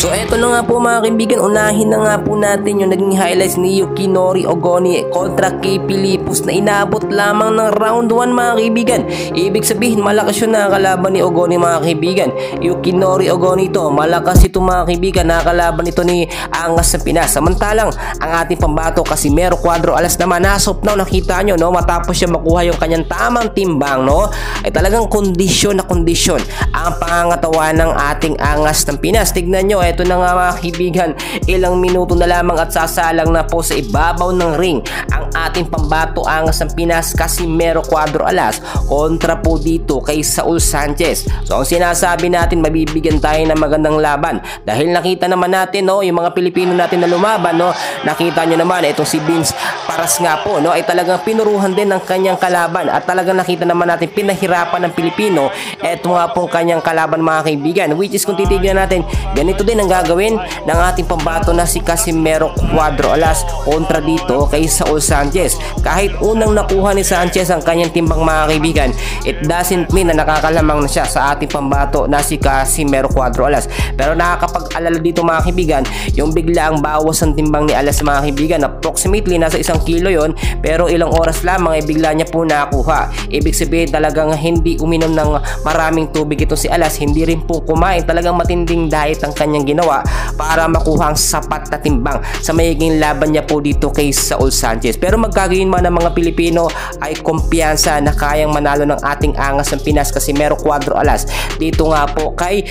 So eto na nga po mga kaibigan, unahin na nga po natin yung naging highlights ni Yukinori Ogoni kontra kay Pilipos na inabot lamang ng round 1 mga kaibigan. Ibig sabihin malakas yun nakakalaban ni Ogoni mga kaibigan. Yukinori Ogoni ito, malakas ito mga kaibigan, nakakalaban ito ni Angas ng Pinas. Samantalang ang ating pambato Casimero Cuadro Alas naman nasopnaw, nakita nyo no, matapos siya makuha yung kanyang tamang timbang no, ay talagang kondisyon na kondisyon ang pangangatawan ng ating Angas ng Pinas. Tignan nyo, eto na nga mga kaibigan, ilang minuto na lamang at sasalang na po sa ibabaw ng ring ang ating pambato Angas ng Pinas Casimero Cuadro Alas kontra po dito kay Saul Sanchez. So ang sinasabi natin, mabibigyan tayo ng magandang laban dahil nakita naman natin no, yung mga Pilipino natin na lumaban no, nakita nyo naman itong si Vince Paras nga po no, ay talagang pinuruhan din ng kanyang kalaban at talagang nakita naman natin pinahirapan ng Pilipino eto nga pong kanyang kalaban mga kaibigan, which is kung titignan natin, ganito din ang gagawin ng ating pambato na si Casimero Cuadro Alas kontra dito kay Saul Sanchez. Kahit unang nakuha ni Sanchez ang kanyang timbang mga kaibigan, it doesn't mean na nakakalamang na siya sa ating pambato na si Casimero Cuadro Alas. Pero nakakapag-alala dito mga kaibigan, yung bigla ang bawas ng timbang ni Alas mga kaibigan, approximately nasa 1 kilo yon, pero ilang oras lamang ay bigla niya po nakuha. Ibig sabihin talagang hindi uminom ng maraming tubig ito si Alas, hindi rin po kumain, talagang matinding diet ang kanyang ginawa para makuha ang sapat na timbang sa magiging laban niya po dito kay Saul Sanchez. Pero magkagayon man ng mga Pilipino ay kumpiyansa na kayang manalo ng ating Angas ng Pinas Casimero Cuadro Alas dito nga po kay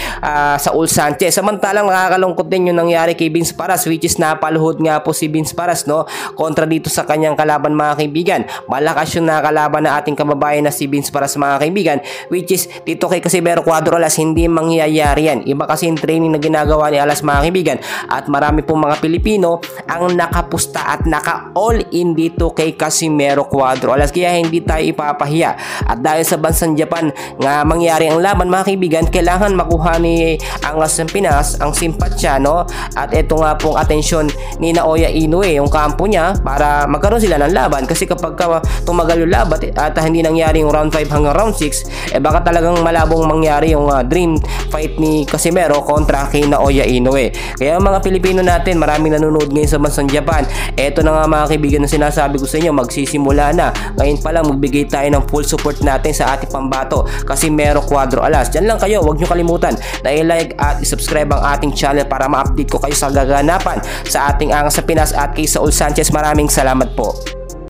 Saul Sanchez. Samantalang nakakalungkot din yung nangyari kay Vince Paras, which is napaluhod nga po si Vince Paras no, kontra dito sa kanyang kalaban mga kaibigan. Malakas yung nakalaban na ating kababayan na si Vince Paras mga kaibigan, which is dito kay Casimero Cuadro Alas hindi mangyayari yan. Iba kasi yung training na ginagawa ni Alas mga kaibigan at marami pong mga Pilipino ang nakapusta at naka all in dito kay Casimero Cuadro Alas, kaya hindi tayo ipapahiya. At dahil sa bansang Japan nga mangyari ang laban mga kaibigan, kailangan makuha ni Angas ng Pinas ang simpatsya no, at ito nga pong atensyon ni Naoya Inoue yung kampo niya para magkaroon sila ng laban. Kasi kapag tumagal yung laban at hindi nangyari yung round 5 hanggang round 6, baka talagang malabong mangyari yung dream fight ni Casimero kontra kay Naoya Inoue. Kaya mga Pilipino natin, maraming nanonood ngayon sa bansang Japan. Eto na nga mga kaibigan na sinasabi ko sa inyo, magsisimula na. Ngayon pa lang magbigay tayo ng full support natin sa ating pambato Casimero Cuadro Alas. Diyan lang kayo, huwag nyo kalimutan na i-like at i-subscribe ang ating channel para ma-update ko kayo sa gaganapan sa ating Angas sa Pinas at kay Saul Sanchez. Maraming salamat po.